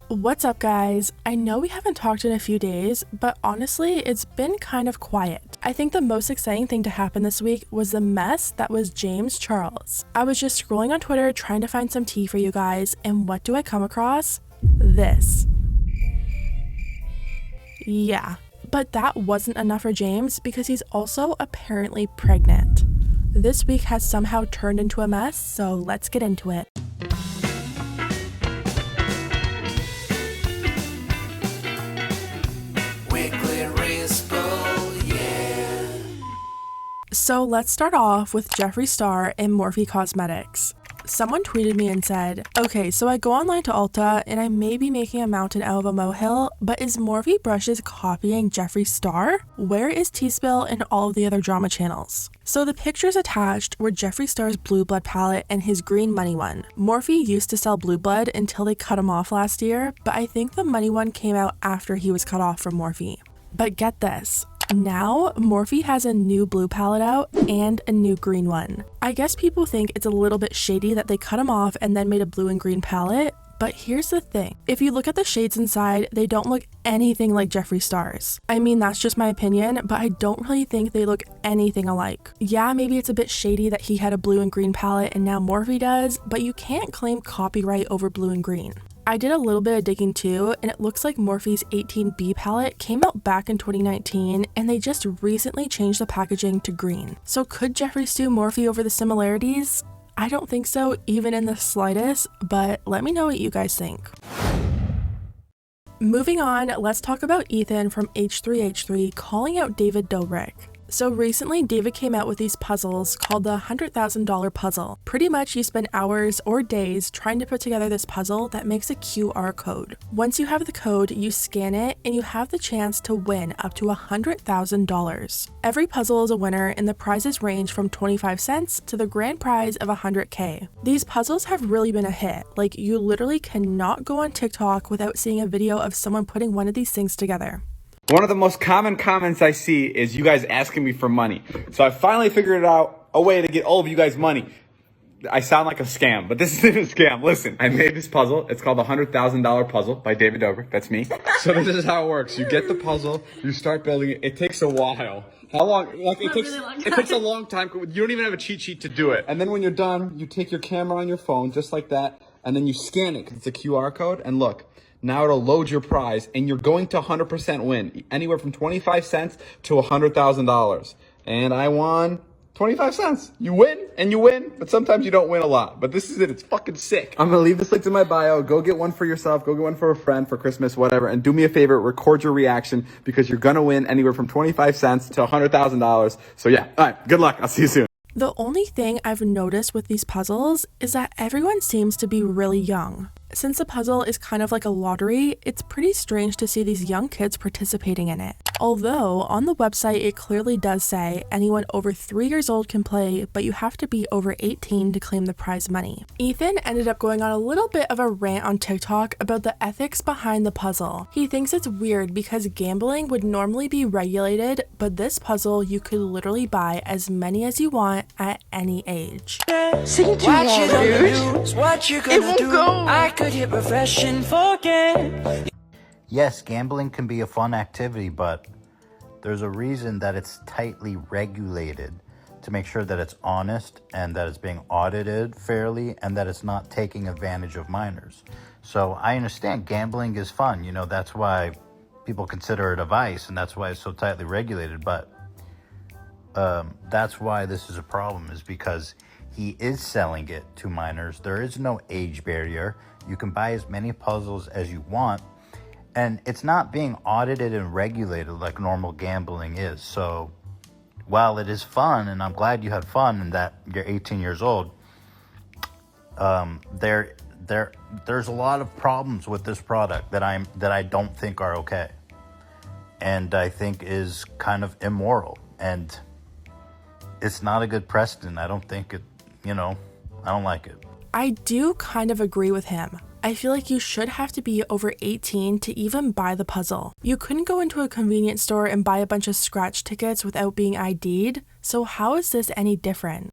What's up, guys? I know we haven't talked in a few days, but honestly, it's been kind of quiet. I think the most exciting thing to happen this week was the mess that was James Charles. I was just scrolling on Twitter trying to find some tea for you guys, and what do I come across? This. Yeah, but that wasn't enough for James because he's also apparently pregnant. This week has somehow turned into a mess, so let's get into it. So let's start off with Jeffree Star and Morphe Cosmetics. Someone tweeted me and said, okay, so I go online to Ulta and I may be making a mountain out of a molehill, but is Morphe Brushes copying Jeffree Star? Where is T-Spill and all of the other drama channels? So the pictures attached were Jeffree Star's Blue Blood palette and his Green Money one. Morphe used to sell Blue Blood until they cut him off last year, but I think the Money one came out after he was cut off from Morphe. But get this. Now, Morphe has a new blue palette out and a new green one. I guess people think it's a little bit shady that they cut him off and then made a blue and green palette, but here's the thing. If you look at the shades inside, they don't look anything like Jeffree Star's. I mean, that's just my opinion, but I don't really think they look anything alike. Yeah, maybe it's a bit shady that he had a blue and green palette and now Morphe does, but you can't claim copyright over blue and green. I did a little bit of digging too, and it looks like Morphe's 18B palette came out back in 2019, and they just recently changed the packaging to green. So could Jeffree sue Morphe over the similarities? I don't think so, even in the slightest, but let me know what you guys think. Moving on, let's talk about Ethan from H3H3 calling out David Dobrik. So recently, David came out with these puzzles called the $100,000 puzzle. Pretty much you spend hours or days trying to put together this puzzle that makes a QR code. Once you have the code, you scan it and you have the chance to win up to $100,000. Every puzzle is a winner and the prizes range from 25 cents to the grand prize of $100K. These puzzles have really been a hit. Like, you literally cannot go on TikTok without seeing a video of someone putting one of these things together. One of the most common comments I see is you guys asking me for money. So I finally figured out a way to get all of you guys money. I sound like a scam, but this isn't a scam. Listen, I made this puzzle. It's called the $100,000 puzzle by David Dobrik. That's me. So this is how it works. You get the puzzle, you start building it. It takes a while. How long? Like it takes a long time. You don't even have a cheat sheet to do it. And then when you're done, you take your camera on your phone just like that, and then you scan it because it's a QR code. And look. Now it'll load your prize, and you're going to 100% win, anywhere from 25 cents to $100,000. And I won 25 cents. You win, but sometimes you don't win a lot. But this is it. It's fucking sick. I'm going to leave this link in my bio. Go get one for yourself. Go get one for a friend for Christmas, whatever. And do me a favor, record your reaction because you're going to win anywhere from 25 cents to $100,000. So yeah, all right, good luck. I'll see you soon. The only thing I've noticed with these puzzles is that everyone seems to be really young. Since the puzzle is kind of like a lottery, it's pretty strange to see these young kids participating in it. Although, on the website it clearly does say anyone over 3 years old can play, but you have to be over 18 to claim the prize money. Ethan ended up going on a little bit of a rant on TikTok about the ethics behind the puzzle. He thinks it's weird because gambling would normally be regulated, but this puzzle you could literally buy as many as you want at any age. Sing too loud, dude. What you gonna do? I could hit refresh and forget. Yes, gambling can be a fun activity, but there's a reason that it's tightly regulated to make sure that it's honest and that it's being audited fairly and that it's not taking advantage of minors. So I understand gambling is fun. You know, that's why people consider it a vice and that's why it's so tightly regulated. But that's why this is a problem, is because he is selling it to minors. There is no age barrier. You can buy as many puzzles as you want. And it's not being audited and regulated like normal gambling is. So while it is fun, and I'm glad you had fun and that you're 18 years old, there's a lot of problems with this product that I don't think are okay. And I think is kind of immoral. And it's not a good precedent. I don't think it, I don't like it. I do kind of agree with him. I feel like you should have to be over 18 to even buy the puzzle. You couldn't go into a convenience store and buy a bunch of scratch tickets without being ID'd, so how is this any different?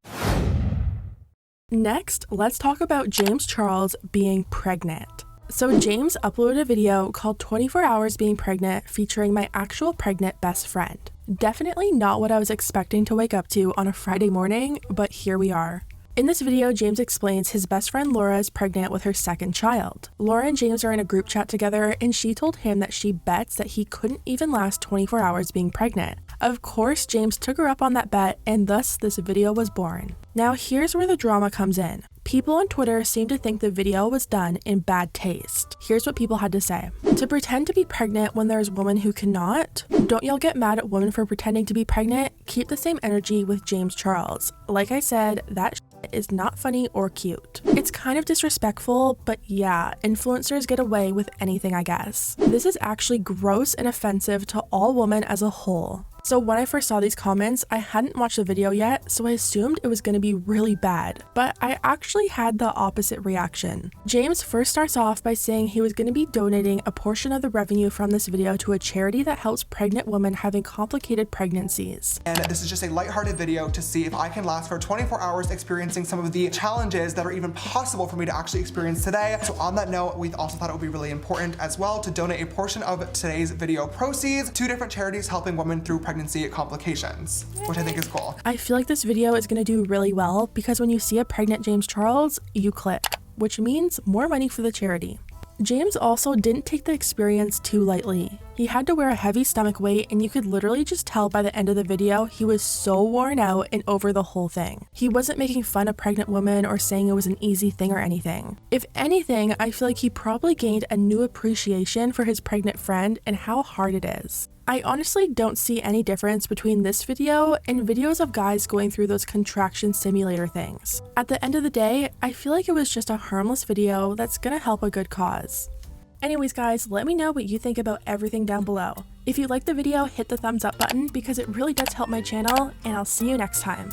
Next, let's talk about James Charles being pregnant. So James uploaded a video called 24 Hours Being Pregnant featuring my actual pregnant best friend. Definitely not what I was expecting to wake up to on a Friday morning, but here we are. In this video, James explains his best friend Laura is pregnant with her second child. Laura and James are in a group chat together, and she told him that she bets that he couldn't even last 24 hours being pregnant. Of course, James took her up on that bet, and thus this video was born. Now here's where the drama comes in. People on Twitter seem to think the video was done in bad taste. Here's what people had to say. To pretend to be pregnant when there's women who cannot? Don't y'all get mad at women for pretending to be pregnant? Keep the same energy with James Charles. Like I said, that is not funny or cute. It's kind of disrespectful, but yeah, influencers get away with anything, I guess. This is actually gross and offensive to all women as a whole. So when I first saw these comments, I hadn't watched the video yet, so I assumed it was going to be really bad, but I actually had the opposite reaction. James first starts off by saying he was going to be donating a portion of the revenue from this video to a charity that helps pregnant women having complicated pregnancies. And this is just a lighthearted video to see if I can last for 24 hours experiencing some of the challenges that are even possible for me to actually experience today. So on that note, we also thought it would be really important as well to donate a portion of today's video proceeds to different charities helping women through pregnancy complications, which I think is cool. I feel like this video is going to do really well because when you see a pregnant James Charles, you click, which means more money for the charity. James also didn't take the experience too lightly. He had to wear a heavy stomach weight, and you could literally just tell by the end of the video he was so worn out and over the whole thing. He wasn't making fun of pregnant women or saying it was an easy thing or anything. If anything, I feel like he probably gained a new appreciation for his pregnant friend and how hard it is. I honestly don't see any difference between this video and videos of guys going through those contraction simulator things. At the end of the day, I feel like it was just a harmless video that's gonna help a good cause. Anyways guys, let me know what you think about everything down below. If you liked the video, hit the thumbs up button because it really does help my channel, and I'll see you next time.